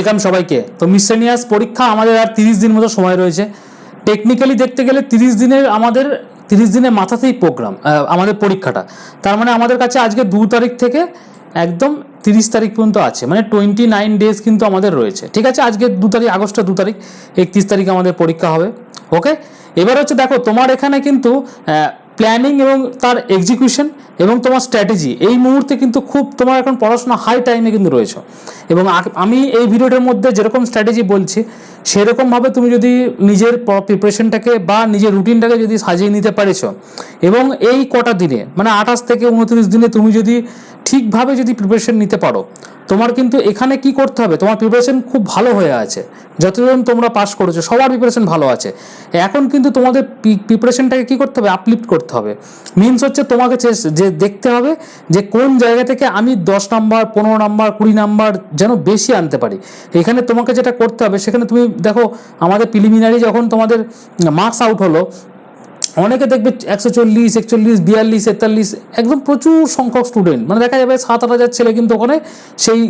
Welcome সবাইকে। তো মিসসেলিনিয়াস পরীক্ষা আমাদের আর 30 দিন মতো সময় রয়েছে। টেকনিক্যালি দেখতে গেলে 30 দিনের মাথাতেই প্রোগ্রাম আমাদের পরীক্ষাটা। তার মানে আমাদের কাছে আজকে 2 তারিখ থেকে একদম 30 তারিখ পর্যন্ত আছে, মানে 29 ডেজ কিন্তু আমাদের রয়েছে। ঠিক আছে, আজকে 2 তারিখ, আগস্টের 2 তারিখ, 31 তারিখে আমাদের পরীক্ষা হবে। ওকে, এবার হচ্ছে দেখো তোমার এখানে কিন্তু প্ল্যানিং এবং তার এক্সিকিউশন এবং তোমার স্ট্র্যাটেজি এই মুহূর্তে কিন্তু খুব তোমার এখন পড়াশোনা হাই টাইমে কিন্তু রয়েছে। এবং আমি এই ভিডিওটার মধ্যে যেরকম স্ট্র্যাটেজি বলছি সেরকমভাবে তুমি যদি নিজের প্রিপারেশনটাকে বা নিজের রুটিনটাকে যদি সাজিয়ে নিতে পারেছ এবং এই কটা দিনে মানে 28 থেকে 29 দিনে তুমি যদি ঠিকভাবে যদি প্রিপারেশন নিতে পারো, তোমার কিন্তু এখানে কি করতে হবে, তোমার প্রিপারেশন খুব ভালো হয়ে আছে। যতজন তোমরা পাস করেছো সবার প্রিপারেশন ভালো আছে। এখন কিন্তু তোমাদের প্রিপারেশনটাকে কী করতে হবে, আপলিফ্ট করতে হবে। মিনস হচ্ছে তোমাকে যে দেখতে হবে যে কোন জায়গা থেকে আমি 10 নাম্বার, 15 নাম্বার, 20 নাম্বার যেন বেশি আনতে পারি। এখানে তোমাকে যেটা করতে হবে, সেখানে তুমি দেখো আমাদের প্রিলিমিনারি যখন তোমাদের মার্কস আউট হলো, অনেকে দেখবে 140, 41, 42, 43, একদম প্রচুর সংখ্যক স্টুডেন্ট, মানে দেখা যাবে 7-8 হাজার ছেলে কিন্তু ওখানে সেই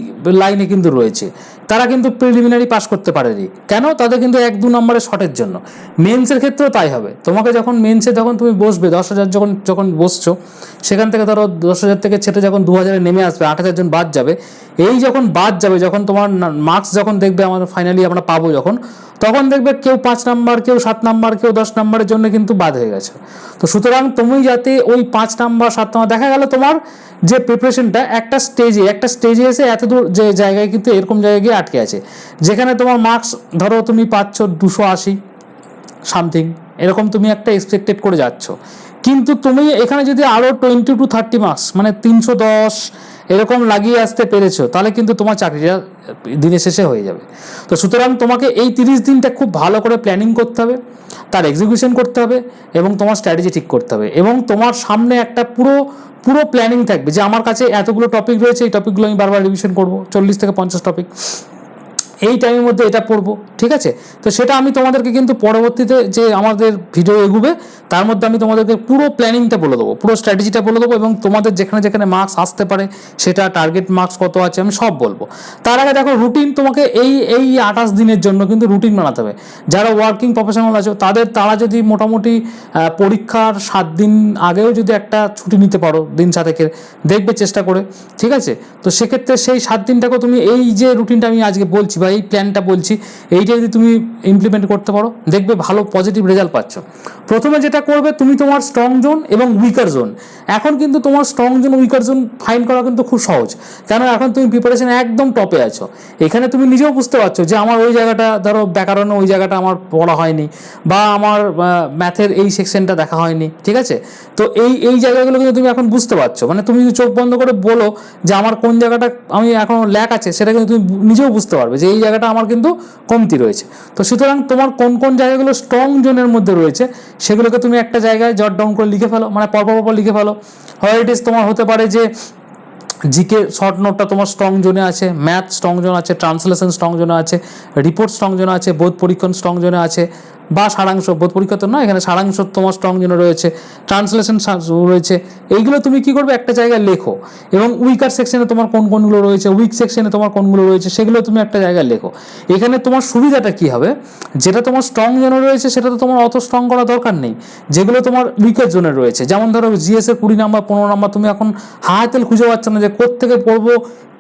লাইনে কিন্তু রয়েছে। তারা কিন্তু প্রিলিমিনারি পাস করতে পারেনি কেন? তাদের কিন্তু 1-2 নম্বরের শর্টের জন্য। মেন্সের ক্ষেত্রেও তাই হবে। তোমাকে যখন মেন্সে যখন তুমি বসবে 10,000 যখন বসছো, সেখান থেকে ধরো 10,000 থেকে ছেটে যখন 2,000-এ নেমে আসবে, 8,000 জন বাদ যাবে। এই যখন বাদ যাবে, যখন তোমার মার্কস যখন দেখবে আমাদের ফাইনালি আমরা পাবো যখন, তখন দেখবে কেউ 5 নাম্বার, কেউ 7 নাম্বার, কেউ 10 নাম্বারের জন্য কিন্তু বাদ হয়ে গেছে। তো সুতরাং তুমি যাতে ওই 5 নাম্বার, 7 নাম্বার, দেখা গেল তোমার যে প্রিপারেশনটা একটা স্টেজে এসে এত দূর যে জায়গায় কিন্তু এরকম জায়গায় গিয়ে আটকে আছে, যেখানে তোমার মার্কস ধরো তুমি পাচ্ছ 280 সামথিং, এরকম তুমি একটা এক্সপেক্টেড করে যাচ্ছ। কিন্তু তুমি এখানে যদি আরও 20 to 30 মার্কস মানে 310 এরকম লাগিয়ে আসতে পেরেছো, তাহলে কিন্তু তোমার চাকরিটা দিনের শেষে হয়ে যাবে। তো সুতরাং তোমাকে এই 30 দিনটা খুব ভালো করে প্ল্যানিং করতে হবে, তার এক্সিকিউশন করতে হবে এবং তোমার স্ট্র্যাটেজি ঠিক করতে হবে। এবং তোমার সামনে একটা পুরো প্ল্যানিং থাকবে যে আমার কাছে এতগুলো টপিক রয়েছে, এই টপিকগুলো আমি বারবার রিভিশন করবো, 40 থেকে 50 টপিক এই টাইমের মধ্যে এটা পড়বো। ঠিক আছে, তো সেটা আমি তোমাদেরকে কিন্তু পরবর্তীতে যে আমাদের ভিডিও এগুবে তার মধ্যে আমি তোমাদেরকে পুরো প্ল্যানিংটা বলে দেবো, পুরো স্ট্র্যাটেজিটা বলে দেবো এবং তোমাদের যেখানে যেখানে মার্কস আসতে পারে সেটা টার্গেট মার্কস কত আছে আমি সব বলবো। তার আগে দেখো রুটিন তোমাকে এই 28 দিনের জন্য কিন্তু রুটিন বানাতে হবে। যারা ওয়ার্কিং প্রফেশনাল আছে তারা যদি মোটামুটি পরীক্ষার 7 দিন আগেও যদি একটা ছুটি নিতে পারো দিন 7 দেখবে চেষ্টা করে। ঠিক আছে, তো সেক্ষেত্রে সেই 7 দিনটাকে তুমি এই যে রুটিনটা আমি আজকে বলছি বা এই প্ল্যানটা বলছি, এইটা যদি তুমি ইমপ্লিমেন্ট করতে পারো দেখবে ভালো পজিটিভ রেজাল্ট পাচ্ছ। প্রথমে যেটা করবে, তুমি তোমার স্ট্রং জোন এবং উইকার জোন, এখন কিন্তু তোমার strong zone weaker zone find করা কিন্তু খুব সহজ, কেন এখন তুমি প্রিপারেশন একদম টপে আছো। এখানে তুমি নিজেও বুঝতে পারছো যে আমার ওই জায়গাটা, ধরো ব্যাকরণে ওই জায়গাটা আমার পড়া হয়নি বা আমার ম্যাথের এই সেকশনটা দেখা হয়নি। ঠিক আছে, তো এই জায়গাগুলো কিন্তু তুমি এখন বুঝতে পারছো, মানে তুমি চোখ বন্ধ করে বলো যে আমার কোন জায়গাটা আমি এখন ল্যাক আছে, সেটা কিন্তু তুমি নিজেও বুঝতে পারবে যে এই জায়গাটা আমার কিন্তু কমতি রয়েছে। তো সুতরাং তোমার কোন কোন জায়গাগুলো স্ট্রং জোনের মধ্যে রয়েছে সেগুলোকে তুমি একটা জায়গায় জট ডাউন করে লিখে ফেলো, মানে পরপর লিখে ফেলো। হয় ইট ইজ তোমার হতে পারে যে জিকে শর্ট নোটটা তোমার স্ট্রং জোনে আছে, ম্যাথ স্ট্রং জোন আছে, ট্রান্সলেশন স্ট্রং জোনে আছে, রিপোর্ট স্ট্রং জোনে আছে, বোধ পরীক্ষণ স্ট্রং জোনে আছে, বা সারাংশ, বোধ পরীক্ষা তো নয়, এখানে সারাংশ তোমার স্ট্রং জোনে রয়েছে, ট্রান্সলেশন রয়েছে। এইগুলো তুমি কি করবে, একটা জায়গায় লেখো এবং উইকার সেকশনে তোমার কোনগুলো রয়েছে, উইক সেকশনে তোমার কোনগুলো রয়েছে সেগুলো তুমি একটা জায়গায় লেখো। এখানে তোমার সুবিধাটা কি হবে, যেটা তোমার স্ট্রং জোনে রয়েছে সেটা তো তোমার অত স্ট্রং করা দরকার নেই। যেগুলো তোমার উইকার জোনে রয়েছে, যেমন ধরো জিএস এর 20 নাম্বার, 15 নাম্বার, তুমি এখন হাতেল খুঁজে পাচ্ছ না যে কোত্থেকে পড়বো,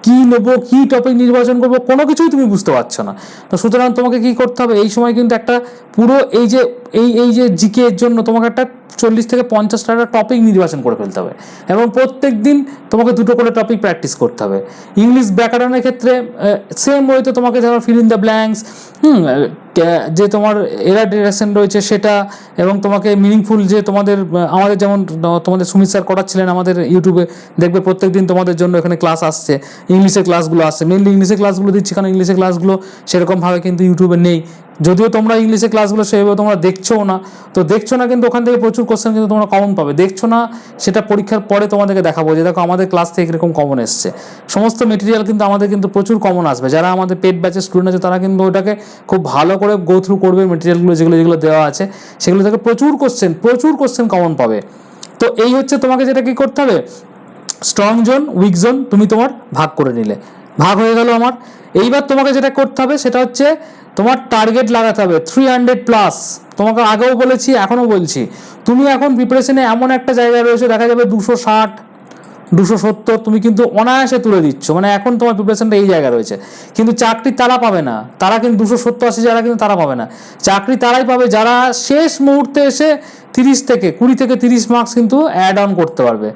কী নেবো, কী টপিক নির্বাচন করবো, কোনো কিছুই তুমি বুঝতে পারছো না। তো সুতরাং তোমাকে কী করতে হবে, এই সময় কিন্তু একটা পুরো এই যে জিকে এর জন্য তোমাকে একটা 40 থেকে 50টা টপিক নির্বাচন করে ফেলতে হবে এবং প্রত্যেক দিন তোমাকে 2টো করে টপিক প্র্যাকটিস করতে হবে। ইংলিশ ব্যাকরণের ক্ষেত্রে সেম ওয়েতে তোমাকে ধরো ফিল ইন দ্য ব্ল্যাঙ্কস, যে তোমার এরার ডিরেকশন রয়েছে সেটা, এবং তোমাকে মিনিংফুল যে আমাদের যেমন তোমাদের সুমিত স্যার করাচ্ছিলেন আমাদের ইউটিউবে, দেখবে প্রত্যেক দিন তোমাদের জন্য এখানে ক্লাস আসছে, ইংলিশের ক্লাসগুলো আসছে, মেনলি ইংলিশের ক্লাসগুলো দিচ্ছি কারণ ইংলিশের ক্লাসগুলো সেরকমভাবে কিন্তু ইউটিউবে নেই। যদিও তোমরা ইংলিশের ক্লাসগুলো সেভাবে তোমরা দেখছোও না, তো দেখছো না কিন্তু ওখান থেকে প্রচুর কোশ্চেন কিন্তু তোমরা কমন পাবে। দেখছো না সেটা পরীক্ষার পরে তোমাদেরকে দেখাবো যে দেখো আমাদের ক্লাস থেকে এরকম কমন এসছে। সমস্ত মেটেরিয়াল কিন্তু আমাদের কিন্তু প্রচুর কমন আসবে। যারা আমাদের পেড ব্যাচের স্টুডেন্ট আছে তারা কিন্তু ওটাকে খুব ভালো করে গো থ্রু করবে, মেটেরিয়ালগুলো যেগুলো দেওয়া আছে সেগুলো থেকে প্রচুর কোশ্চেন কমন পাবে। তো এই হচ্ছে তোমাকে যেটা কি করতে হবে, স্ট্রং জোন উইক জোন তুমি তোমার ভাগ করে নিলে। ভাগ হয়ে গেল আমার। এইবার তোমাকে যেটা করতে হবে সেটা হচ্ছে তোমার টার্গেট লাগাতে হবে 300+। তোমাকে আগেও বলেছি, এখনও বলছি, তুমি এখন প্রিপারেশনে এমন একটা জায়গায় রয়েছে, দেখা যাবে 260 270 তুমি কিন্তু অনায়াসে তুলে দিচ্ছ, মানে এখন তোমার প্রিপারেশনটা এই জায়গায় রয়েছে। কিন্তু চাকরি তারা পাবে না, তারা কিন্তু 270-80 যারা কিন্তু তারা পাবে না। চাকরি তারাই পাবে যারা শেষ মুহূর্তে এসে 20 থেকে 30 মার্কস কিন্তু অ্যাড অন করতে পারবে,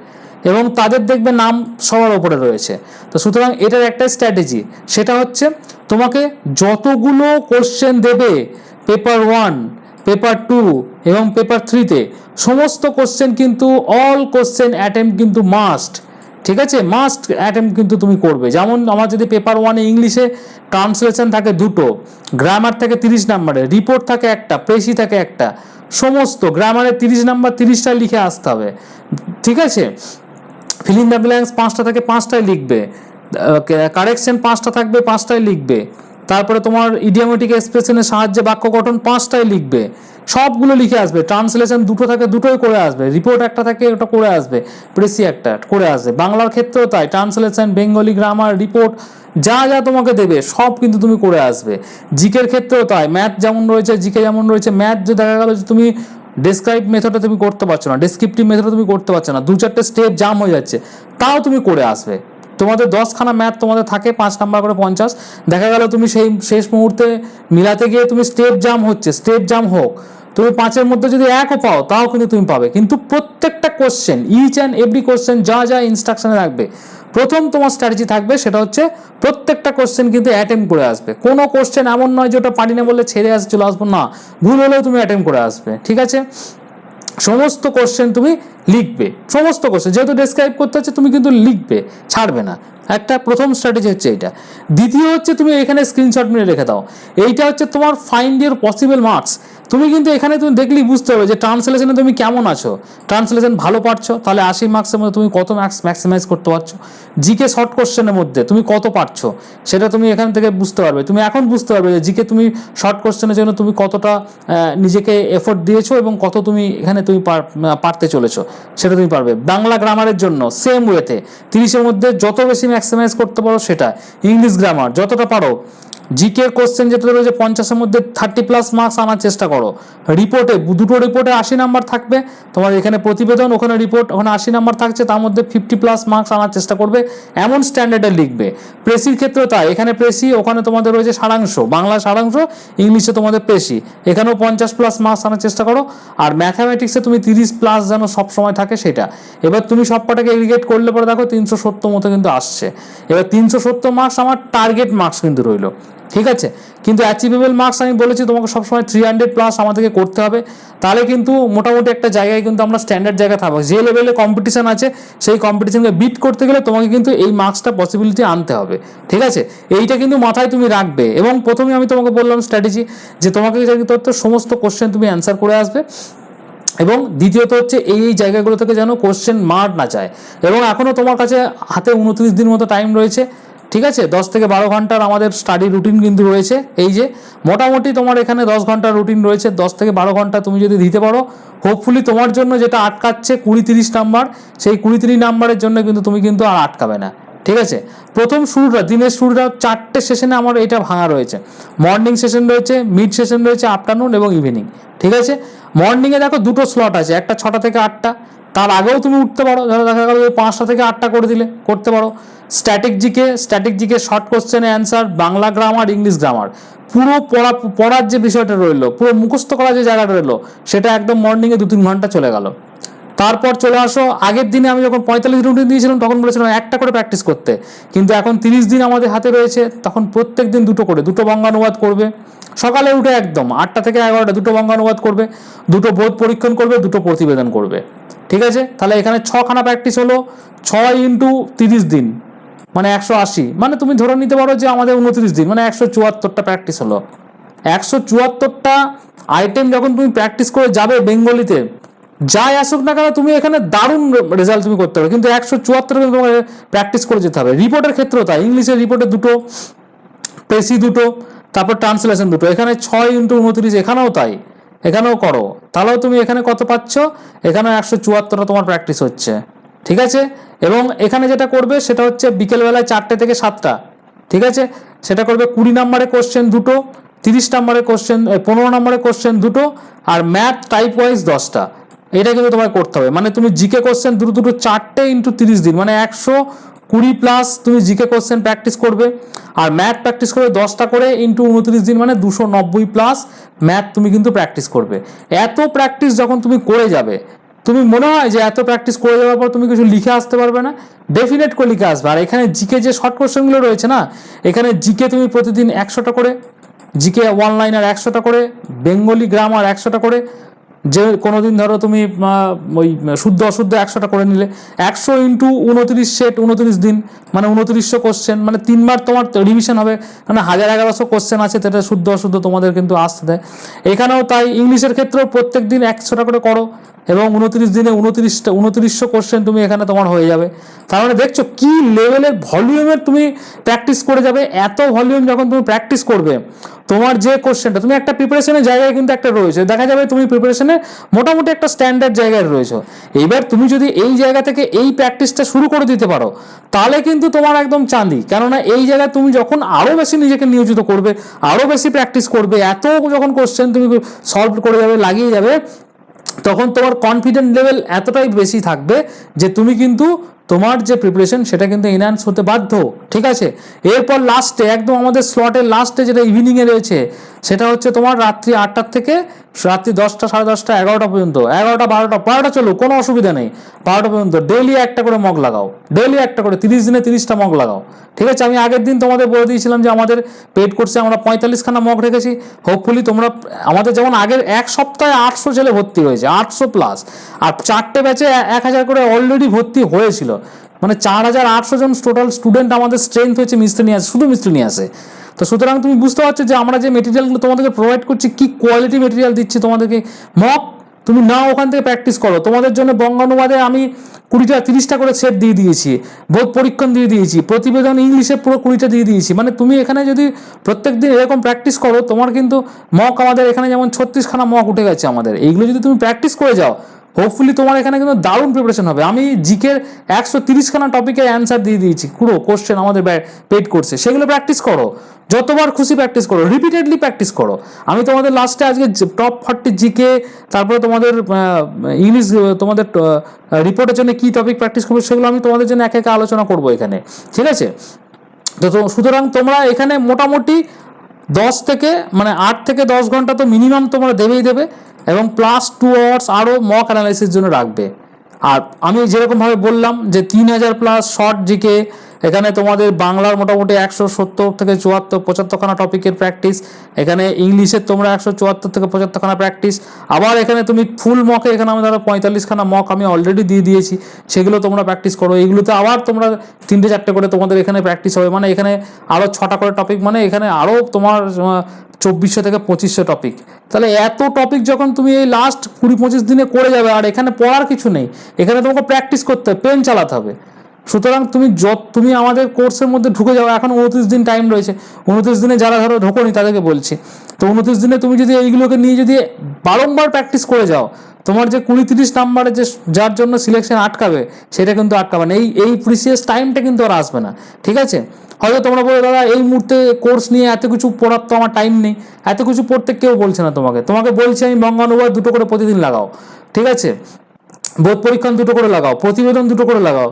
এবং তাদের দেখবে নাম সবার ওপরে রয়েছে। তো সুতরাং এটার একটা স্ট্র্যাটেজি, সেটা হচ্ছে তোমাকে যতগুলো কোশ্চেন দেবে পেপার 1, পেপার 2 এবং পেপার 3-তে, সমস্ত কোশ্চেন কিন্তু অল কোশ্চেন অ্যাটেম্প কিন্তু মাস্ট, ঠিক আছে, মাস্ট অ্যাটেম্প কিন্তু তুমি করবে। যেমন আমার যদি পেপার 1-এ ইংলিশে ট্রান্সলেশন থাকে 2টো, গ্রামার থাকে 30 নম্বরের, রিপোর্ট থাকে একটা, প্রেসি থাকে একটা, সমস্ত গ্রামারে 30 নম্বর 30টা লিখে আসতে হবে, ঠিক আছে। ফিল ইন দ্য ব্ল্যাঙ্কস 5টা থেকে 5টাই লিখবে, কারেকশন 5টা থাকবে 5টাই লিখবে, তারপরে তোমার ইডিওমেটিক এক্সপ্রেশনের সাহায্যে বাক্য গঠন 5টাই লিখবে, সবগুলো লিখে আসবে। ট্রান্সলেশন 2টো থাকে 2টোই করে আসবে, রিপোর্ট একটা থাকে ওটা করে আসবে, প্রেসি একটা করে আসবে। বাংলার ক্ষেত্রেও তাই, ট্রান্সলেশন, বেঙ্গলি গ্রামার, রিপোর্ট যা যা তোমাকে দেবে সব কিন্তু তুমি করে আসবে। জিকের ক্ষেত্রেও তাই, ম্যাথ যেমন রয়েছে, জিকে যেমন রয়েছে। ম্যাথ যে দেখা গেল যে তুমি ডেসক্রাইব মেথডে তুমি করতে পারছো না, ডেসক্রিপটিভ মেথডে তুমি করতে পারছো না, 2-4টে স্টেপ জাম হয়ে যাচ্ছে, তাও তুমি করে আসবে। তোমাদের 10খানা ম্যাথ তোমাদের থাকে 5 নাম্বার করে 50, দেখা গেল তুমি সেই শেষ মুহূর্তে মিলাতে গিয়ে তুমি স্টেপ জাম হচ্ছে, স্টেপ জাম হোক, তুমি 5-এর মধ্যে যদি 1ও পাও তাও কিন্তু তুমি পাবে। কিন্তু প্রত্যেকটা question, each and every question যা যা ইনস্ট্রাকশনে রাখবে, প্রথম তোমার স্ট্র্যাটেজি থাকবে সেটা হচ্ছে প্রত্যেকটা কোশ্চেন কিন্তু অ্যাটেম্প করে আসবে। কোনো কোশ্চেন এমন নয় যে ওটা পারি না বলে ছেড়ে আসে চলে আসবো, না, ভুল হলেও তুমি অ্যাটেম্প করে আসবে, ঠিক আছে। সমস্ত কোশ্চেন তুমি লিখবে, সমস্ত কোশ্চেন যেহেতু ডেসক্রাইব করতে হচ্ছে তুমি কিন্তু লিখবে, ছাড়বে না। একটা প্রথম স্ট্র্যাটেজি হচ্ছে এইটা। দ্বিতীয় হচ্ছে তুমি এখানে স্ক্রিনশট মেরে রেখে দাও, এইটা হচ্ছে তোমার ফাইন্ড ইউর পসিবল মার্কস। তুমি কিন্তু এখানে তুমি দেখলেই বুঝতে পারবে যে ট্রান্সলেশনে তুমি কেমন আছো। ট্রান্সলেশন ভালো পারছো, তাহলে 80 মার্কসের মধ্যে তুমি কত মার্কস ম্যাক্সিমাইজ করতে পারছো। জিকে শর্ট কোশ্চেনের মধ্যে তুমি কত পারছো সেটা তুমি এখান থেকে বুঝতে পারবে। তুমি এখন বুঝতে পারবে যে জিকে তুমি শর্ট কোশ্চেনের জন্য তুমি কতটা নিজেকে এফোর্ট দিয়েছো এবং কত তুমি এখানে তুমি পারতে চলেছো, সেটা তুমি পারবে। বাংলা গ্রামারের জন্য সেম ওয়েতে 30-এর মধ্যে যত বেশি ম্যাক্সিমাইজ করতে পারো সেটা। ইংলিশ গ্রামার যতটা পারো। জিকের কোশ্চেন যেটা রয়েছে 50-এর মধ্যে 30+ মার্কস আনার চেষ্টা করো। রিপোর্টে 2টো রিপোর্টে 80 নাম্বার থাকবে তোমার, এখানে প্রতিবেদন, ওখানে রিপোর্ট, ওখানে 80 নাম্বার থাকছে, তার মধ্যে 50+ মার্কস আনার চেষ্টা করবে, এমন স্ট্যান্ডার্ডে লিখবে। প্রেসির ক্ষেত্রেও তাই, এখানে প্রেসি, ওখানে তোমাদের রয়েছে সারাংশ, বাংলা সারাংশ, ইংলিশে তোমাদের প্রেসি, এখানেও 50+ মার্কস আনার চেষ্টা করো। আর ম্যাথামেটিক্সে তুমি 30+ যেন সব সময় থাকে সেটা। এবার তুমি সব কটাকে এগ্রিগেট করলে পরে দেখো 370 মতো কিন্তু আসছে। এবার 370 মার্কস আমার টার্গেট মার্কস কিন্তু রইল, ঠিক আছে। কিন্তু অ্যাচিভেবল মার্কস আমি বলেছি তোমাকে সবসময় 300+ আমাদেরকে করতে হবে, তাহলে কিন্তু মোটামুটি একটা জায়গায় কিন্তু আমরা স্ট্যান্ডার্ড জায়গায় থাকবো। যে লেভেলে কম্পিটিশন আছে সেই কম্পিটিশনকে বিট করতে গেলে তোমাকে কিন্তু এই মার্কসটা পসিবিলিটি আনতে হবে, ঠিক আছে। এইটা কিন্তু মাথায় তুমি রাখবে। এবং প্রথমে আমি তোমাকে বললাম স্ট্র্যাটেজি, যে তোমাকে কিন্তু সমস্ত কোশ্চেন তুমি অ্যান্সার করে আসবে। এবং দ্বিতীয়ত হচ্ছে এই জায়গাগুলো থেকে যেন কোশ্চেন মার না যায়। এবং এখনও তোমার কাছে হাতে 29 দিন মতো টাইম রয়েছে, ঠিক আছে। 10 থেকে 12 ঘন্টার আমাদের স্টাডি রুটিন কিন্তু রয়েছে। এই যে মোটামুটি তোমার এখানে 10 ঘন্টার রুটিন রয়েছে, 10 থেকে 12 ঘন্টা তুমি যদি দিতে পারো, হোপফুলি তোমার জন্য যেটা আটকাচ্ছে 20-30 নাম্বার, সেই 20-30 নাম্বারের জন্য কিন্তু তুমি কিন্তু আর আটকাবে না, ঠিক আছে। প্রথম শুরুটা, দিনের শুরুটা 4টে সেশনে আমার এটা ভাঙা রয়েছে। মর্নিং সেশন রয়েছে, মিড সেশন রয়েছে, আফটারনুন এবং ইভিনিং, ঠিক আছে। মর্নিংয়ে দেখো 2টো স্লট আছে, একটা 6টা থেকে 8টা, তার আগেও তুমি উঠতে পারো, ধরো দেখা গেল 5টা থেকে 8টা করে দিলে করতে পারো। স্ট্যাটিক জিকে শর্ট কোশ্চেনের answer, Bangla grammar, English grammar, পুরো পড়ার যে বিষয়টা রইলো, পুরো মুখস্থ করার যে জায়গাটা রইলো, সেটা একদম মর্নিংয়ে 2-3 ঘন্টা চলে গেল। তারপর চলে আসো, আগের দিনে আমি যখন 45 রুটিন দিয়েছিলাম তখন বলেছিলাম একটা করে প্র্যাকটিস করতে, কিন্তু এখন 30 দিন আমাদের হাতে রয়েছে, তখন প্রত্যেক দিন 2টো করে, 2টো বঙ্গানুবাদ করবে। সকালে উঠে একদম 8টা থেকে 11টা 2টো বঙ্গানুবাদ করবে, 2টো বোধ পরীক্ষণ করবে, 2টো প্রতিবেদন করবে, ঠিক আছে। তাহলে এখানে 6খানা প্র্যাকটিস হলো, 6 × 30 দিন মানে 180, মানে তুমি ধরে নিতে পারো যে আমাদের 29 দিন মানে 174টা প্র্যাকটিস হলো। 174টা আইটেম যখন তুমি প্র্যাকটিস করে যাবে বেঙ্গলিতে, যাই আসুক না কেন তুমি এখানে দারুণ রেজাল্ট তুমি করতে পারবে। কিন্তু 174 তোমাকে প্র্যাকটিস করে যেতে হবে। রিপোর্টের ক্ষেত্রেও তাই, ইংলিশের রিপোর্টে 2টো, প্রেসি 2টো, তারপর ট্রান্সলেশন 2টো, এখানে 6 × 29, এখানেও তাই, এখানেও করো, তাহলেও তুমি এখানে কত পাচ্ছ, এখানে 174টা তোমার প্র্যাকটিস হচ্ছে, ঠিক আছে। এবং এখানে যেটা করবে সেটা হচ্ছে বিকেলবেলায় 4টে থেকে 7টা ঠিক আছে, সেটা করবে 20 নম্বরের কোশ্চেন দুটো, 30 নম্বরের কোশ্চেন, 15 নম্বরের কোশ্চেন দুটো, আর ম্যাথ টাইপ ওয়াইজ 10টা। এটা কিন্তু তোমায় করতে হবে। মানে তুমি জিকে কোশ্চেন দুটো দুটো 4টে ইন্টু 30 দিন, মানে 120 প্লাস তুমি জিকে কোশ্চেন প্র্যাকটিস করবে, আর ম্যাথ প্র্যাকটিস করবে 10টা করে ইন্টু 29 দিন, মানে 290 প্লাস ম্যাথ তুমি কিন্তু প্র্যাকটিস করবে। এত প্র্যাকটিস যখন তুমি করে যাবে, তুমি মনে হয় যে এত প্র্যাকটিস করে যাওয়ার পর তুমি কিছু লিখে আসতে পারবে না? ডেফিনেট করে লিখে আসবে। আর এখানে জিকে যে শর্ট কোশ্চেনগুলো রয়েছে না, এখানে জিকে তুমি প্রতিদিন 100টা করে, জিকে ওয়ান লাইনার 100টা করে, বেঙ্গলি গ্রামার 100টা করে, যে কোনো দিন ধরো তুমি ওই শুদ্ধ অশুদ্ধ 100টা করে নিলে, 100 ইন্টু 29 সেট, 29 দিন, মানে 2900 কোশ্চেন, মানে 3বার তোমার রিভিশন হবে, মানে 1100 কোশ্চেন আছে, সেটা শুদ্ধ অশুদ্ধ তোমাদের কিন্তু আসতে দেয়। এখানেও তাই, ইংলিশের ক্ষেত্রেও প্রত্যেক দিন 100টা করে করো, এবং 29 দিনে 2900 কোশ্চেন তুমি এখানে তোমার হয়ে যাবে। তার মানে দেখছো কি লেভেলের ভলিউমের তুমি প্র্যাকটিস করে যাবে। এত ভলিউম যখন তুমি প্র্যাকটিস করবে, তোমার যে কোশ্চেনটা তুমি একটা প্রিপারেশনের জায়গায় কিন্তু একটা রয়েছে, দেখা যাবে তুমি প্রিপারেশনে মোটামুটি একটা স্ট্যান্ডার্ড জায়গায় রয়েছে। এইবার তুমি যদি এই জায়গা থেকে এই প্র্যাকটিসটা শুরু করে দিতে পারো, তাহলে কিন্তু তোমার একদম চাঁদি। কেননা এই জায়গায় তুমি যখন আরও বেশি নিজেকে নিয়োজিত করবে, আরও বেশি প্র্যাকটিস করবে, এত যখন কোশ্চেন তুমি সলভ করে যাবে, লাগিয়ে যাবে, তখন তোমার কনফিডেন্ট লেভেল এতটাই বেশি থাকবে যে তুমি কিন্তু তোমার যে প্রিপারেশন সেটা কিন্তু এনহ্যান্স হতে বাধ্য। ঠিক আছে, এরপর লাস্টে একদম আমাদের স্লটের লাস্টে যেটা ইভিনিংয়ে রয়েছে, সেটা হচ্ছে তোমার রাত্রি 8টার থেকে রাত্রি 10টা, 10:30, 11টা পর্যন্ত, 11টা, 12টা চলো, কোনো অসুবিধা নেই, 12টা পর্যন্ত ডেইলি একটা করে মক লাগাও, ডেইলি একটা করে, 30 দিনে 30টা মক লাগাও। ঠিক আছে, আমি আগের দিন তোমাদের বলে দিয়েছিলাম যে আমাদের পেড কোর্সে আমরা 45খানা মক রেখেছি। হোপফুলি তোমরা, আমাদের যেমন আগের এক সপ্তাহে 800 ছেলে ভর্তি হয়েছে, 800 প্লাস, আর 4টে ব্যাচে 1000 করে অলরেডি ভর্তি হয়েছিল, মানে 4800 জন টোটাল স্টুডেন্ট আমাদের স্ট্রেংথ হয়েছে মিসলেনিয়াস, শুধু মিসলেনিয়াসে। তো সুতরাং তুমি বুঝতে পারছো যে আমরা যে মেটেরিয়ালগুলো তোমাদেরকে প্রোভাইড করছি, কি কোয়ালিটি মেটেরিয়াল দিচ্ছি তোমাদেরকে। মক তুমি নাও, ওখান থেকে প্র্যাকটিস করো। তোমাদের জন্য বঙ্গানুবাদে আমি 20টা 30টা করে সেট দিয়ে দিয়েছি, বোধ পরীক্ষণ দিয়ে দিয়েছি, প্রতিবেদন ইংলিশে পুরো 20টা দিয়ে দিয়েছি। মানে তুমি এখানে যদি প্রত্যেক দিন এরকম প্র্যাকটিস করো, তোমার কিন্তু মক, আমাদের এখানে যেমন 36খানা মক উঠে গেছে আমাদের, এইগুলো যদি তুমি প্র্যাকটিস করে যাও, হোপফুলি তোমার এখানে কিন্তু দারুণ প্রিপারেশন হবে। আমি জিকের 130খানা টপিকের অ্যান্সার দিয়ে দিয়েছি, পুরো কোশ্চেন আমাদের পেড কোর্সে, সেগুলো প্র্যাকটিস করো, যতবার খুশি প্র্যাকটিস করো, রিপিটেডলি প্র্যাকটিস করো। আমি তোমাদের লাস্টে আজকে টপ 40 জিকে, তারপরে তোমাদের ইংলিশ, তোমাদের রিপোর্টের জন্য কী টপিক প্র্যাকটিস করবো, সেগুলো আমি তোমাদের জন্য একে একে আলোচনা করবো এখানে। ঠিক আছে, তো সুতরাং তোমরা এখানে মোটামুটি 10 থেকে, মানে 8 থেকে 10 ঘন্টা তো মিনিমাম তোমরা দেবেই দেবে, এবং প্লাস 2 আওয়ার্স আরও মক অ্যানালাইসিস জন্য রাখবে। আর আমি যেরকমভাবে বললাম যে 3000 প্লাস শর্ট জিকে, এখানে তোমাদের বাংলার মোটামুটি 170 থেকে 75খানা টপিকের প্র্যাকটিস, এখানে ইংলিশের তোমরা 174 থেকে 75খানা প্র্যাকটিস, আবার এখানে তুমি ফুল মকে, এখানে আমি ধরো 45খানা মক আমি অলরেডি দিয়ে দিয়েছি, সেগুলো তোমরা প্র্যাকটিস করো। এইগুলোতে আবার তোমরা 3টে 4টে করে তোমাদের এখানে প্র্যাকটিস হবে, মানে এখানে আরও 6টা করে টপিক, মানে এখানে আরও তোমার 2400 থেকে 2500 টপিক। তাহলে এত টপিক যখন তুমি এই লাস্ট 20-25 দিনে করে যাবে, আর এখানে পড়ার কিছু নেই, এখানে তোমাকে প্র্যাকটিস করতে হবে, পেন চালাতে হবে। সুতরাং তুমি আমাদের কোর্সের মধ্যে ঢুকে যাও, এখন 29 দিন টাইম রয়েছে, 29 দিনে যারা ধরো ঢোকোনি তাদেরকে বলছি, তো 29 দিনে তুমি যদি এইগুলোকে নিয়ে যদি বারংবার প্র্যাকটিস করে যাও, তোমার যে 20-30 নাম্বারে যে যার জন্য সিলেকশন আটকাবে, সেটা কিন্তু আটকাবে না। এই প্রিসিয়াস টাইমটা কিন্তু আর আসবে না। ঠিক আছে, হয়তো তোমরা বলো দাদা এই মুহূর্তে কোর্স নিয়ে এত কিছু পড়ার তো আমার টাইম নেই, এত কিছু পড়তে কেউ বলছে না তোমাকে বলছি আমি বঙ্গানুবাদ 2টো করে প্রতিদিন লাগাও। ঠিক আছে, বোধ পরীক্ষণ 2টো করে লাগাও, প্রতিবেদন 2টো করে লাগাও,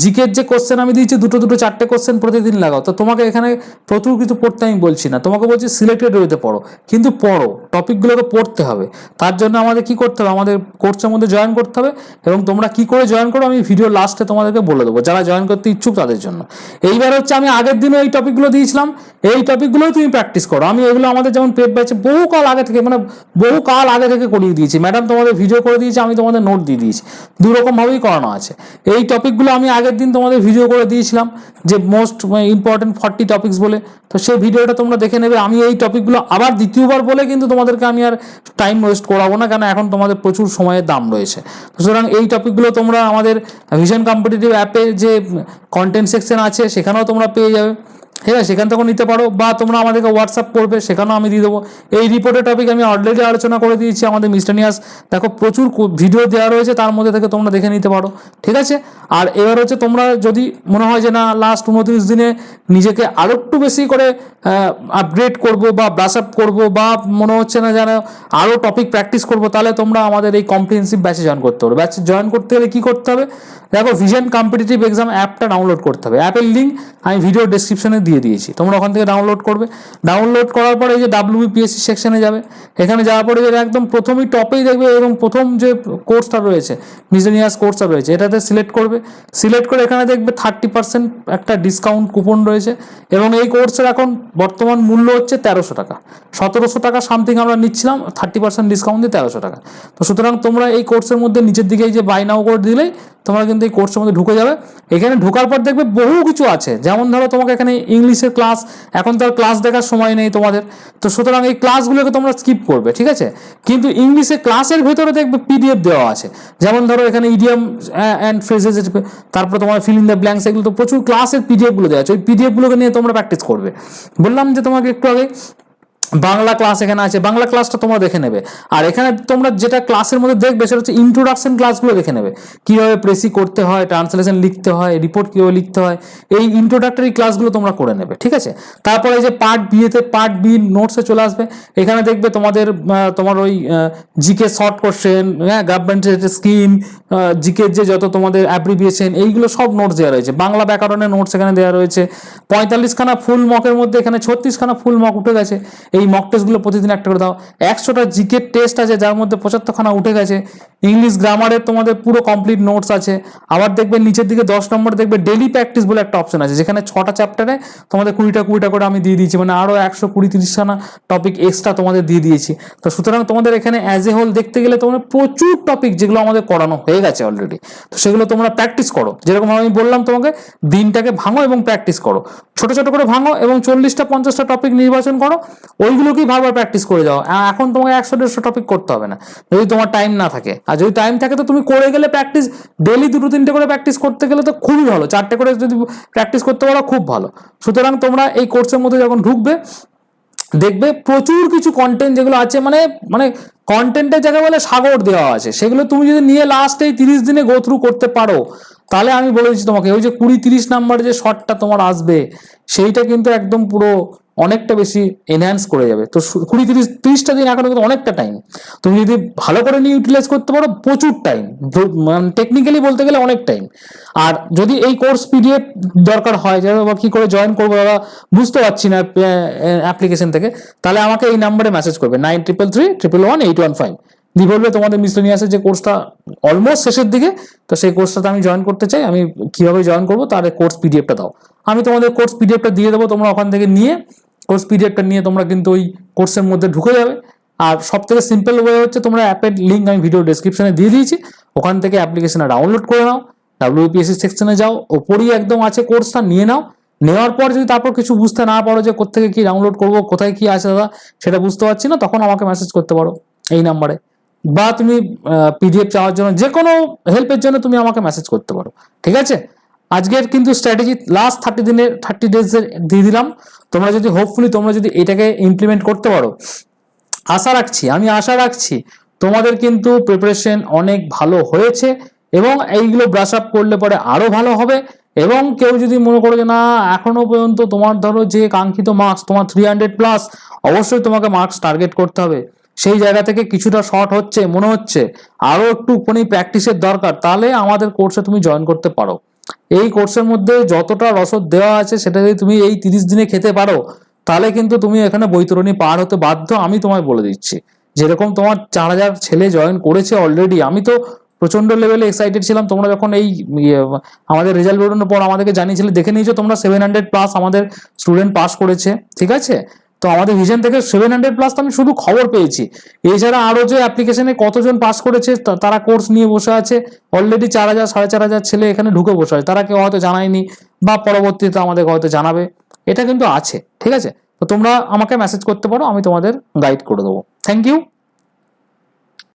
জিকের যে কোশ্চেন আমি দিয়েছি 4টে কোশ্চেন প্রতিদিন লাগাও। তো তোমাকে এখানে প্রচুর কিছু পড়তে আমি বলছি না, তোমাকে বলছি সিলেক্টেড ওয়েতে পড়ো, কিন্তু পড়ো, টপিকগুলোকে পড়তে হবে। তার জন্য আমাদের কি করতে হবে, আমাদের কোর্সের মধ্যে জয়েন করতে হবে, এবং তোমরা কি করে জয়েন করো আমি ভিডিও লাস্টে তোমাদেরকে বলে দেবো, যারা জয়েন করতে ইচ্ছুক তাদের জন্য। এইবার হচ্ছে আমি আগের দিনও এই টপিকগুলো দিয়েছিলাম, এই টপিকগুলোই তুমি প্র্যাকটিস করো। আমি এগুলো আমাদের যেমন পেড ব্যাচে বহুকাল আগে থেকে করিয়ে দিয়েছি, ম্যাডাম তোমাদের ভিডিও করে দিয়েছি, আমি তোমাদের নোট দিয়ে দিয়েছি, দুরকমভাবেই করানো আছে। এই টপিকগুলো আমি আগের দিন তোমাদের ভিডিও করে দিয়েছিলাম, যে মোস্ট ইম্পর্টেন্ট 40 টপিকস বলে, তো সেই ভিডিওটা তোমরা দেখে নেবে। আমি এই টপিকগুলো আবার দ্বিতীয়বার বলে কিন্তু তোমাদেরকে আমি আর টাইম ওয়েস্ট করাবো না, কারণ এখন তোমাদের প্রচুর সময়ের দাম রয়েছে। সুতরাং এই টপিকগুলো তোমরা আমাদের ভিশন কম্পিটিটিভ অ্যাপে যে কন্টেন্ট সেকশন আছে সেখানেও তোমরা পেয়ে যাবে, ঠিক আছে, সেখান থেকেও নিতে পারো, বা তোমরা আমাদেরকে হোয়াটসঅ্যাপ করবে, সেখানেও আমি দিয়ে দেবো। এই রিপোর্টের টপিক আমি অলরেডি আলোচনা করে দিয়েছি আমাদের মিসলেনিয়াস, দেখো প্রচুর ভিডিও দেওয়া রয়েছে, তার মধ্যে থেকে তোমরা দেখে নিতে পারো। ঠিক আছে, আর এবার হচ্ছে তোমরা যদি মনে হয় যে না লাস্ট 29 দিনে নিজেকে আরও একটু বেশি করে আপগ্রেড করবো বা ব্রাশ আপ করবো, বা মনে হচ্ছে না যেন আরও টপিক প্র্যাকটিস করবো, তাহলে তোমরা আমাদের এই কম্প্রিহেন্সিভ ব্যাচে জয়েন করতে হবে। ব্যাচে জয়েন করতে হলে কী করতে হবে, দেখো ভিশন কম্পিটিটিভ এক্সাম অ্যাপটা ডাউনলোড করতে হবে। অ্যাপের লিঙ্ক আমি ভিডিও ডেসক্রিপশনে দিয়ে দিয়েছি, তোমরা ওখান থেকে ডাউনলোড করবে। ডাউনলোড করার পরে এই যে WBPSC সেকশনে যাবে, এখানে যাওয়ার পরে যেটা একদম প্রথমেই টপেই দেখবে এবং প্রথম যে কোর্সটা রয়েছে মিসলেনিয়াস কোর্সটা রয়েছে, এটাতে সিলেক্ট করবে। সিলেক্ট করে এখানে দেখবে 30% একটা ডিসকাউন্ট কুপন রয়েছে, এবং এই কোর্সের এখন বর্তমান মূল্য হচ্ছে 1300 টাকা। 1700 টাকা সামথিং আমরা নিচ্ছিলাম, 30% ডিসকাউন্ট দিয়ে 1300 টাকা। তো সুতরাং তোমরা এই কোর্সের মধ্যে নিচের দিকে এই যে বাই নাও করে দিলেই তোমরা কিন্তু এই কোর্সের মধ্যে ঢুকে যাবে। এখানে ঢোকার পর দেখবে বহু কিছু আছে, যেমন ধরো তোমাকে এখানে ইংলিশের ক্লাস, এখন তো আর ক্লাস দেখার সময় নেই তোমাদের, তো সুতরাং এই ক্লাসগুলোকে তোমরা স্কিপ করবে। ঠিক আছে, কিন্তু ইংলিশে ক্লাসের ভেতরে দেখবে PDF দেওয়া আছে, যেমন ধরো এখানে ইডিয়াম অ্যান্ড ফ্রেজেস, তারপরে তোমার ফিল ইন দ্য ব্ল্যাঙ্কস, এগুলো তো প্রচুর ক্লাসের PDF গুলো দেওয়া আছে, ওই PDF গুলোকে নিয়ে তোমরা প্র্যাকটিস করবে। বললাম যে তোমাকে একটু আগে বাংলা ক্লাস এখানে আছে, বাংলা ক্লাসটা তোমরা দেখে নেবে। আর এখানে তোমরা যেটা ক্লাসের মধ্যে দেখবে সেটা হচ্ছে ইন্ট্রোডাকশন ক্লাসগুলো দেখে নেবে, কীভাবে প্রেসি করতে হয়, ট্রান্সলেশন লিখতে হয়, রিপোর্ট কীভাবে লিখতে হয়, এই ইন্ট্রোডাক্টরি ক্লাসগুলো তোমরা করে নেবে। ঠিক আছে, তারপরে যে পার্ট বি নোটসে চলে আসবে, এখানে দেখবে তোমার ওই জিকে শর্ট কোশ্চেন, হ্যাঁ, গভর্নমেন্টের স্কিম, জিকে যে যত তোমাদের অ্যাব্রিভিয়েশন, এইগুলো সব নোটস দেওয়া রয়েছে। বাংলা ব্যাকরণের নোটস এখানে দেওয়া রয়েছে। 45খানা ফুল মকের মধ্যে এখানে 36খানা ফুল মক উঠে গেছে। এই মক টেস্টগুলো প্রতিদিন একটা করে দাও। 100টা জিকে টেস্ট আছে, যার মধ্যে 75খানা উঠে গেছে। ইংলিশ গ্রামারের তোমাদের পুরো কমপ্লিট নোটস আছে। আবার দেখবে নিচের দিকে 10 নম্বরে দেখবে ডেলি প্র্যাকটিস বলে একটা অপশন আছে, যেখানে 6টা চ্যাপ্টারে তোমাদের 20টা করে আমি দিয়ে দিয়েছি, মানে আরও 120-30খানা টপিক এক্সট্রা তোমাদের দিয়ে দিয়েছি। তো সুতরাং তোমাদের এখানে অ্যাজ এ হোল দেখতে গেলে তোমরা প্রচুর টপিক যেগুলো আমাদের করানো হয়ে গেছে অলরেডি, তো সেগুলো তোমরা প্র্যাকটিস করো। যেরকম আমি বললাম তোমাকে, দিনটাকে ভাঙো এবং প্র্যাকটিস করো, ছোট ছোট করে ভাঙো এবং 40টা-50টা টপিক নির্বাচন করো, ওইগুলোকেই বারবার প্র্যাকটিস করে যাও। এখন তোমাকে 100-150 টপিক করতে হবে না যদি তোমার টাইম না থাকে। আর যদি টাইম থাকে তো তুমি করে গেলে প্র্যাকটিস ডেলি 2-3টে করে প্র্যাকটিস করতে গেলে তো খুবই ভালো, 4টে করে যদি প্র্যাকটিস করতে পারো খুব ভালো। সুতরাং তোমরা এই কোর্সের মধ্যে যখন ঢুকবে দেখবে প্রচুর কিছু কন্টেন্ট যেগুলো আছে, মানে কন্টেন্টের জায়গায় বলে সাগর দেওয়া আছে, সেগুলো তুমি যদি নিয়ে লাস্ট এই 30 দিনে গো থ্রু করতে পারো, তাহলে আমি বলে দিচ্ছি তোমাকে ওই যে 20-30 নাম্বার যে শর্টটা তোমার আসবে, সেইটা কিন্তু একদম পুরো অনেকটা বেশি এনহ্যান্স করে যাবে। তো 20-30টা দিন এখন কিন্তু অনেকটা টাইম, তুমি যদি ভালো করে নিয়ে ইউটিলাইজ করতে পারো প্রচুর টাইম, মানে টেকনিক্যালি বলতে গেলে অনেক টাইম। আর যদি এই কোর্স PDF দরকার হয়, যে বা কী করে জয়েন করবো দাদা বুঝতে পারছি না অ্যাপ্লিকেশন থেকে, তাহলে আমাকে এই নাম্বারে মেসেজ করবে 9333111815, দিয়ে বলবে তোমাদের মিসলেনিয়াসের যে কোর্সটা অলমোস্ট শেষের দিকে, তো সেই কোর্সটাতে আমি জয়েন করতে চাই, আমি কীভাবে জয়েন করবো তার কোর্স PDFটা দাও। আমি তোমাদের কোর্স PDFটা দিয়ে দেবো, তোমরা ওখান থেকে নিয়ে কোর্স PDFটা নিয়ে তোমরা কিন্তু ওই কোর্সের মধ্যে ঢুকে যাবে। আর সব থেকে সিম্পল ওয়ে হচ্ছে তোমরা অ্যাপের লিঙ্ক আমি ভিডিও ডেসক্রিপশনে দিয়ে দিয়েছি, ওখান থেকে অ্যাপ্লিকেশনটা ডাউনলোড করে নাও, WPSC সেকশনে যাও, ওপরেই একদম আছে কোর্সটা, নিয়ে নাও। নেওয়ার পর যদি তারপর কিছু বুঝতে না পারো যে কোথেকে কি ডাউনলোড করবো, কোথায় কি আছে দাদা সেটা বুঝতে পারছি না, তখন আমাকে মেসেজ করতে পারো এই নাম্বারে, বা তুমি PDF চাওয়ার জন্য যে কোনো হেল্পের জন্য তুমি আমাকে মেসেজ করতে পারো। ঠিক আছে, আজকের কিন্তু স্ট্র্যাটেজি লাস্ট 30 ডেজের দিয়ে দিলাম। তোমরা যদি হোপফুলি তোমরা যদি এটাকে ইমপ্লিমেন্ট করতে পারো, আমি আশা রাখছি তোমাদের কিন্তু প্রিপারেশন অনেক ভালো হয়েছে, এবং এইগুলো ব্রাশ আপ করলে পরে আরো ভালো হবে। এবং কেউ যদি মনে করো যে না এখনো পর্যন্ত তোমার ধরো যে কাঙ্ক্ষিত মার্কস তোমার 300+, অবশ্যই তোমাকে মার্কস টার্গেট করতে হবে, সেই জায়গা থেকে কিছুটা শর্ট হচ্ছে মনে হচ্ছে, আরো একটুখানি প্র্যাকটিসের দরকার, তাহলে আমাদের কোর্সে তুমি জয়েন করতে পারো। এই কোর্সের মধ্যে যতটা রসদ দেওয়া আছে সেটা যদি তুমি এই 30 দিনে খেতে পারো, তাহলে কিন্তু তুমি এখানে বৈতরণী পার হতে বাধ্য, আমি তোমায় বলে দিচ্ছি। যেরকম তোমার 4000 ছেলে জয়েন করেছে অলরেডি, আমি তো প্রচন্ড লেভেলে এক্সাইটেড ছিলাম। তোমরা যখন এই আমাদের রেজাল্ট বেরোনোর পর আমাদেরকে জানিয়েছিলে, দেখে নিয়েছো তোমরা 700+ আমাদের স্টুডেন্ট পাস করেছে। ঠিক আছে, তো আমাদের ভিশন থেকে 700+ তো আমি শুধু খবর পেয়েছি, এছাড়া আরো যে অ্যাপ্লিকেশনে কতজন পাস করেছে তারা কোর্স নিয়ে বসে আছে অলরেডি, 4000-4500 ছেলে এখানে ঢুকে বসে আছে, তারা কেউ হয়তো জানায়নি বা পরবর্তীতে আমাদের হয়তো জানাবে, এটা কিন্তু আছে। ঠিক আছে, তো তোমরা আমাকে মেসেজ করতে পারো, আমি তোমাদের গাইড করে দেবো। Thank you.